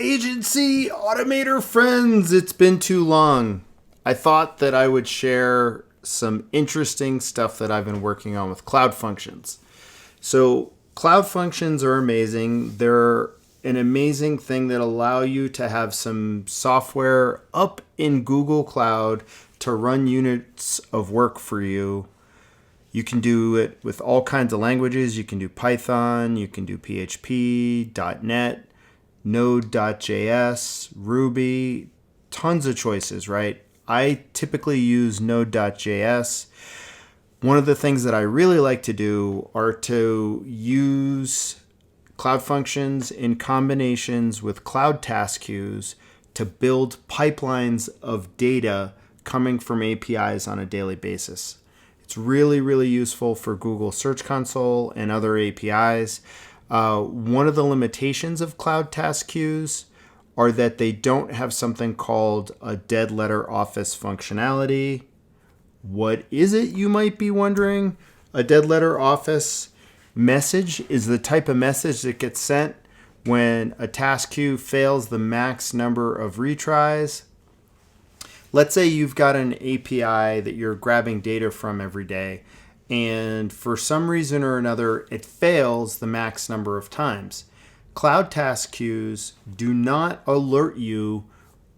Agency Automator friends, it's been too long. I thought that I would share some interesting stuff that I've been working on with Cloud Functions. So, Cloud Functions are amazing. They're an amazing thing that allow you to have some software up in Google Cloud to run units of work for you. You can do it with all kinds of languages. You can do Python, you can do PHP, .NET, Node.js, Ruby, tons of choices, right? I typically use Node.js. One of the things that I really like to do are to use Cloud Functions in combinations with Cloud Task Queues to build pipelines of data coming from APIs on a daily basis. It's really, really useful for Google Search Console and other APIs. One of the limitations of Cloud Task Queues are that they don't have something called a dead letter office functionality. What is it, you might be wondering? A dead letter office message is the type of message that gets sent when a task queue fails the max number of retries. Let's say you've got an API that you're grabbing data from every day, and for some reason or another, it fails the max number of times. Cloud task queues do not alert you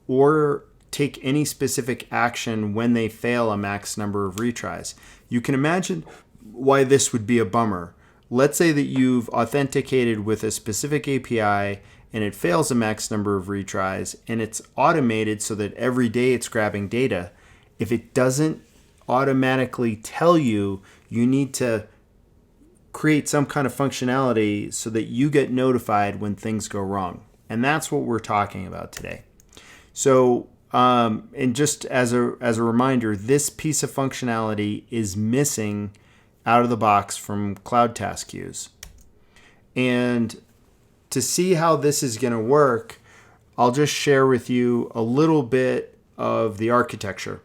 or take any specific action when they fail a max number of retries. You can imagine why this would be a bummer. Let's say that you've authenticated with a specific API and it fails a max number of retries, and it's automated so that every day it's grabbing data. If it doesn't automatically tell you, you need to create some kind of functionality so that you get notified when things go wrong. And that's what we're talking about today. So, and just as a reminder, this piece of functionality is missing out of the box from Cloud Task Queues. And to see how this is going to work, I'll just share with you a little bit of the architecture.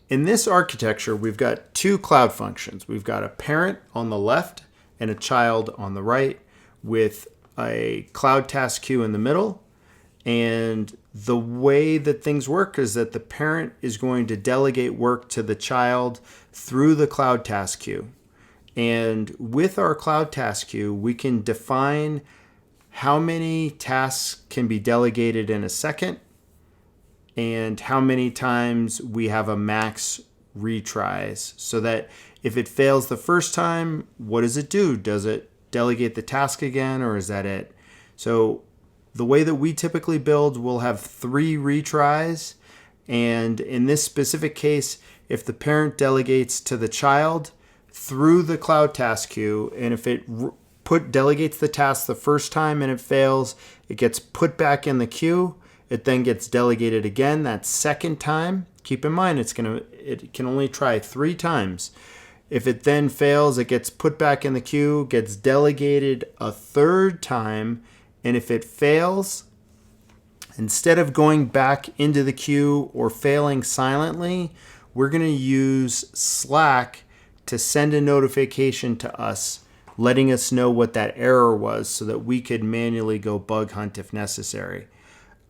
In this architecture, we've got two cloud functions. We've got a parent on the left and a child on the right with a cloud task queue in the middle. And the way that things work is that the parent is going to delegate work to the child through the cloud task queue. And with our cloud task queue, we can define how many tasks can be delegated in a second and how many times we have a max retries, so that if it fails the first time, what does it do? Does it delegate the task again, or is that it? So the way that we typically build, we'll have 3 retries. And in this specific case, if the parent delegates to the child through the cloud task queue, and if it delegates the task the first time and it fails, it gets put back in the queue. It then gets delegated again that second time. Keep in mind, it can only try 3 times. If it then fails, it gets put back in the queue, gets delegated a third time, and if it fails, instead of going back into the queue or failing silently, we're going to use Slack to send a notification to us, letting us know what that error was so that we could manually go bug hunt if necessary.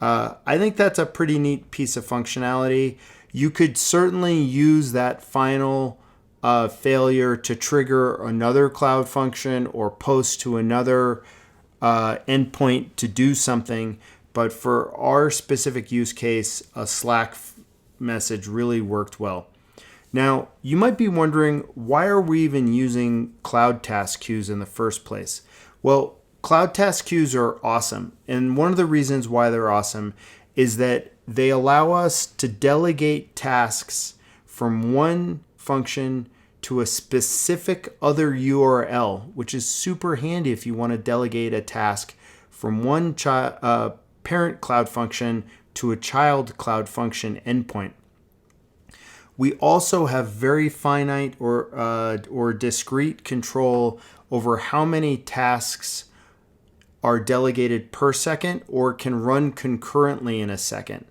I think that's a pretty neat piece of functionality. You could certainly use that final failure to trigger another cloud function or post to another endpoint to do something. But for our specific use case, a Slack message really worked well. Now, you might be wondering, why are we even using Cloud Task Queues in the first place? Well, Cloud Task Queues are awesome. And one of the reasons why they're awesome is that they allow us to delegate tasks from one function to a specific other URL, which is super handy if you want to delegate a task from one parent cloud function to a child cloud function endpoint. We also have very finite or discrete control over how many tasks are delegated per second or can run concurrently in a second.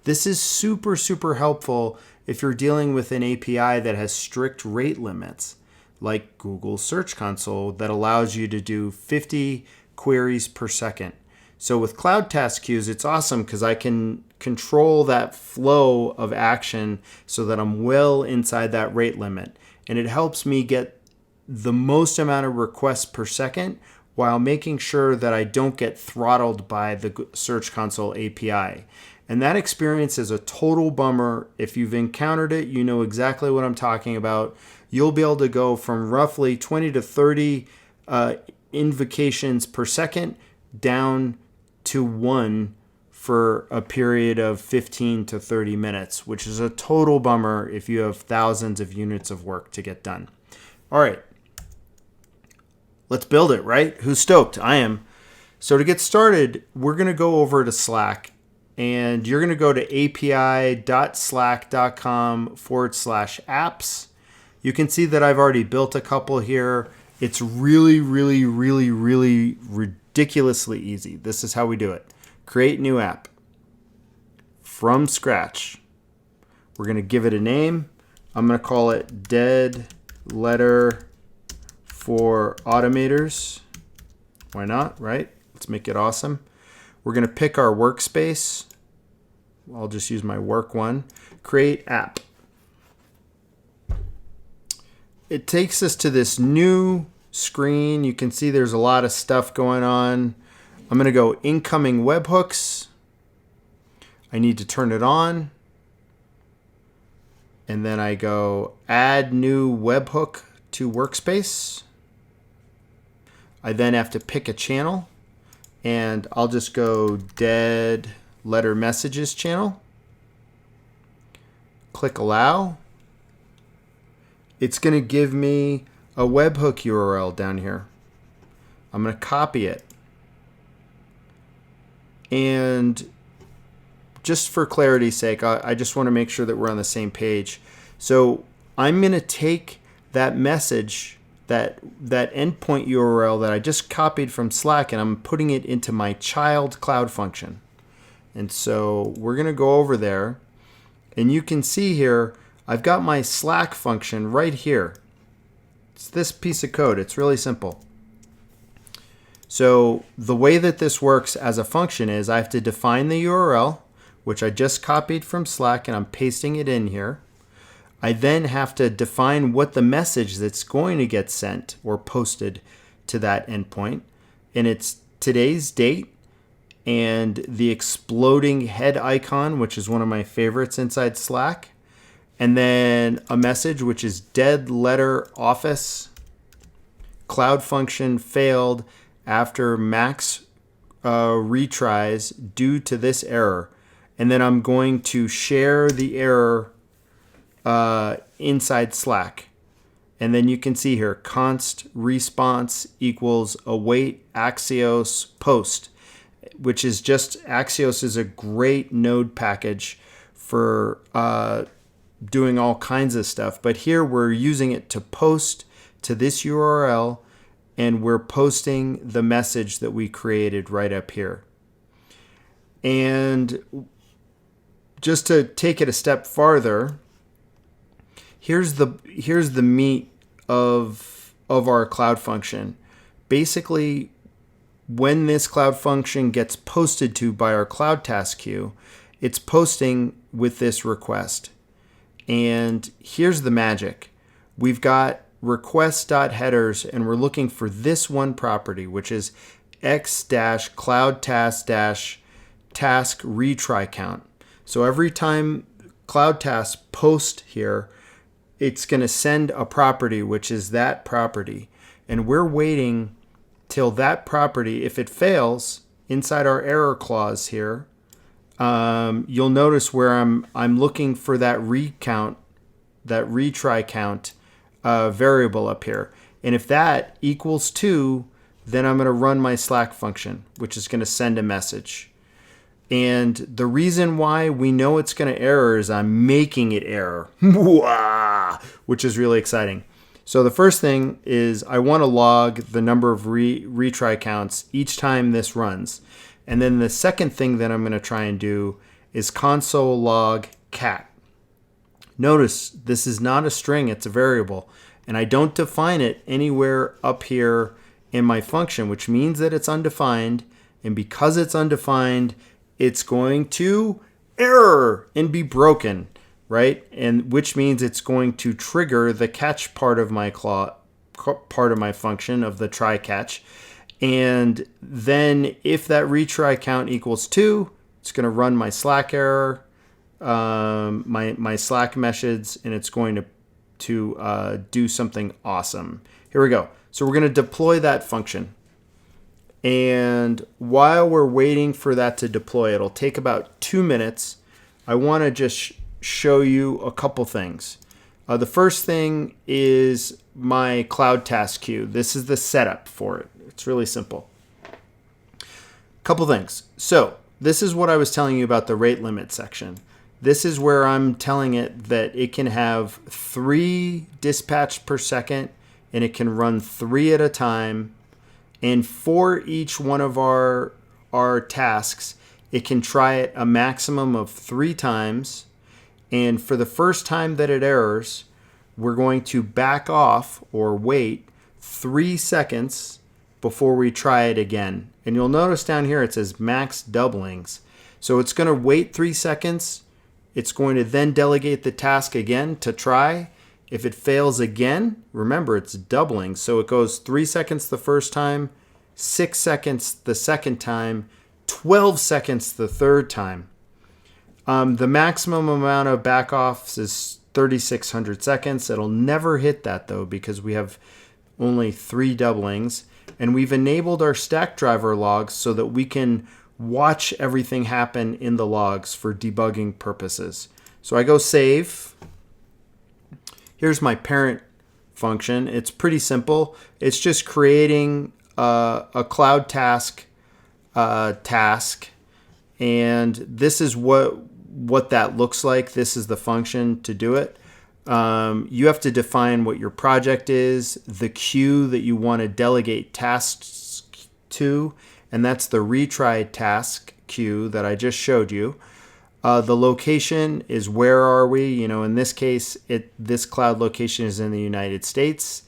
This is super, super helpful if you're dealing with an API that has strict rate limits, like Google Search Console that allows you to do 50 queries per second. So with cloud task queues, it's awesome because I can control that flow of action so that I'm well inside that rate limit. And it helps me get the most amount of requests per second while making sure that I don't get throttled by the Search Console API. And that experience is a total bummer. If you've encountered it, you know exactly what I'm talking about. You'll be able to go from roughly 20 to 30 invocations per second down to 1 for a period of 15 to 30 minutes, which is a total bummer if you have thousands of units of work to get done. All right, let's build it, right? Who's stoked? I am. So to get started, we're going to go over to Slack, and you're going to go to api.slack.com/apps. You can see that I've already built a couple here. It's really, really, really, really ridiculously easy. This is how we do it. Create new app from scratch. We're going to give it a name. I'm going to call it Dead Letter for Automators. Why not, right? Let's make it awesome. We're going to pick our workspace. I'll just use my work one. Create app. It takes us to this new screen. You can see there's a lot of stuff going on. I'm going to go incoming webhooks. I need to turn it on. And then I go add new webhook to workspace. I then have to pick a channel. And I'll just go dead letter messages channel. Click allow. It's going to give me a webhook URL down here. I'm going to copy it. And just for clarity's sake, I just want to make sure that we're on the same page. So I'm going to take that message, that endpoint URL that I just copied from Slack, and I'm putting it into my child cloud function. And so we're going to go over there, and you can see here, I've got my Slack function right here. It's this piece of code. It's really simple. So the way that this works as a function is I have to define the URL, which I just copied from Slack, and I'm pasting it in here. I then have to define what the message that's going to get sent or posted to that endpoint. And it's today's date and the exploding head icon, which is one of my favorites inside Slack. And then a message, which is dead letter office. Cloud function failed after max retries due to this error. And then I'm going to share the error inside Slack. And then you can see here, const response equals await Axios post, which is just, Axios is a great node package for doing all kinds of stuff. But here we're using it to post to this URL, and we're posting the message that we created right up here. And just to take it a step farther, here's the meat of our cloud function. Basically, when this cloud function gets posted to by our cloud task queue, it's posting with this request. And here's the magic. We've got request.headers, and we're looking for this one property, which is x-cloud-task retry count. So every time cloud tasks post here, it's going to send a property, which is that property. And we're waiting till that property, if it fails, inside our error clause here, you'll notice where I'm looking for that recount, that retry count variable up here. And if that equals 2, then I'm going to run my Slack function, which is going to send a message. And the reason why we know it's going to error is I'm making it error, which is really exciting. So the first thing is I want to log the number of retry counts each time this runs. And then the second thing that I'm going to try and do is console log cat. Notice this is not a string, it's a variable. And I don't define it anywhere up here in my function, which means that it's undefined. And because it's undefined, it's going to error and be broken, right? And which means it's going to trigger the catch part of my function of the try catch. And then if that retry count equals 2, it's going to run my Slack error, my Slack message, and it's going to do something awesome. Here we go. So we're going to deploy that function. And while we're waiting for that to deploy, it'll take about 2 minutes. I want to just show you a couple things. The first thing is my cloud task queue. This is the setup for it. It's really simple. Couple things. So this is what I was telling you about the rate limit section. This is where I'm telling it that it can have 3 dispatch per second, and it can run 3 at a time. And for each one of our tasks, it can try it a maximum of 3 times. And for the first time that it errors, we're going to back off or wait 3 seconds before we try it again. And you'll notice down here it says max doublings. So it's going to wait 3 seconds. It's going to then delegate the task again to try. If it fails again, remember it's doubling. So it goes 3 seconds the first time, 6 seconds the second time, 12 seconds the third time. The maximum amount of backoffs is 3,600 seconds. It'll never hit that though because we have only 3 doublings. And we've enabled our Stackdriver logs so that we can watch everything happen in the logs for debugging purposes. So I go save. Here's my parent function. It's pretty simple. It's just creating a cloud task, and this is what that looks like. This is the function to do it. You have to define what your project is, the queue that you want to delegate tasks to, and that's the retry task queue that I just showed you. The location is where are we? In this case, this cloud location is in the United States.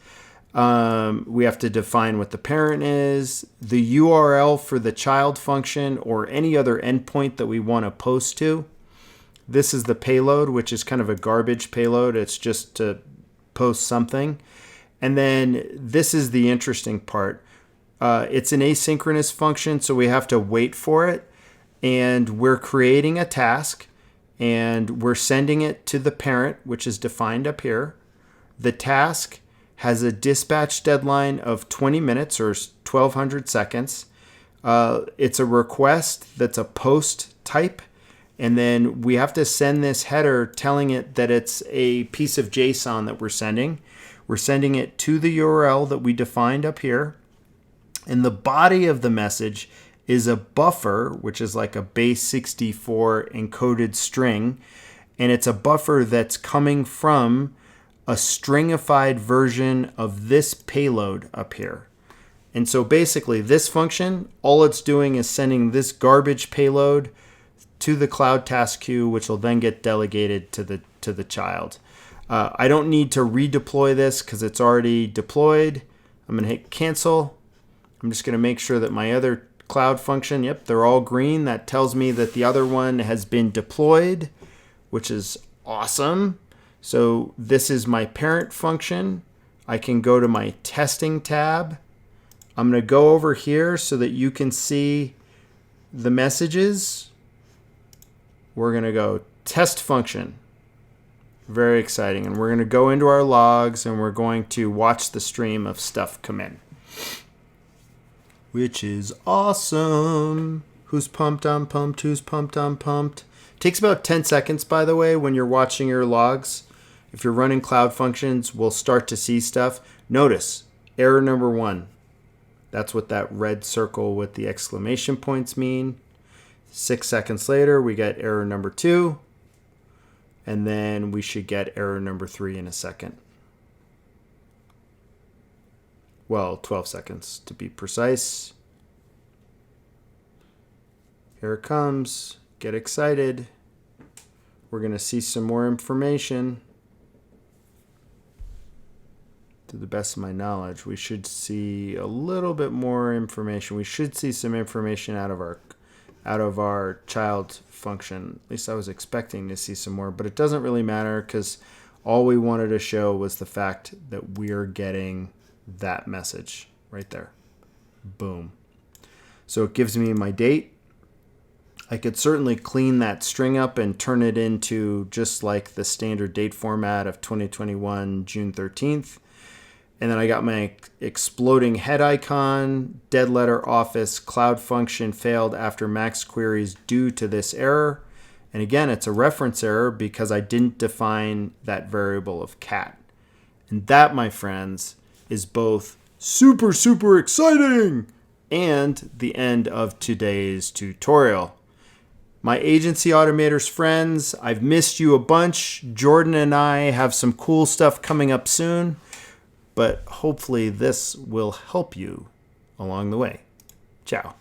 We have to define what the parent is, the URL for the child function or any other endpoint that we want to post to. This is the payload, which is kind of a garbage payload. It's just to post something. And then this is the interesting part. It's an asynchronous function, so we have to wait for it. And we're creating a task, and we're sending it to the parent, which is defined up here. The task has a dispatch deadline of 20 minutes or 1,200 seconds. It's a request that's a post type. And then we have to send this header telling it that it's a piece of JSON that we're sending. We're sending it to the URL that we defined up here. And the body of the message is a buffer, which is like a base 64 encoded string. And it's a buffer that's coming from a stringified version of this payload up here. And so basically this function, all it's doing is sending this garbage payload to the cloud task queue, which will then get delegated to the child. I don't need to redeploy this because it's already deployed. I'm going to hit cancel. I'm just going to make sure that my other cloud function, yep, they're all green. That tells me that the other one has been deployed, which is awesome. So this is my parent function. I can go to my testing tab. I'm going to go over here so that you can see the messages. We're going to go test function. Very exciting. And we're going to go into our logs and we're going to watch the stream of stuff come in, which is awesome. Who's pumped? I'm pumped. Who's pumped? I'm pumped. Takes about 10 seconds, by the way, when you're watching your logs. If you're running cloud functions, we'll start to see stuff. Notice error number 1. That's what that red circle with the exclamation points mean. 6 seconds later, we get error number 2. And then we should get error number 3 in a second. Well, 12 seconds to be precise. Here it comes. Get excited. We're going to see some more information. to the best of my knowledge, we should see a little bit more information. We should see some information out of our child function. At least I was expecting to see some more, but it doesn't really matter because all we wanted to show was the fact that we're getting that message right there. Boom. So it gives me my date. I could certainly clean that string up and turn it into just like the standard date format of 2021, June 13th. And then I got my exploding head icon, dead letter office, cloud function failed after max queries due to this error. And again, it's a reference error because I didn't define that variable of cat. And that, my friends, is both super, super exciting and the end of today's tutorial. My agency automators friends, I've missed you a bunch. Jordan and I have some cool stuff coming up soon, but hopefully this will help you along the way. Ciao.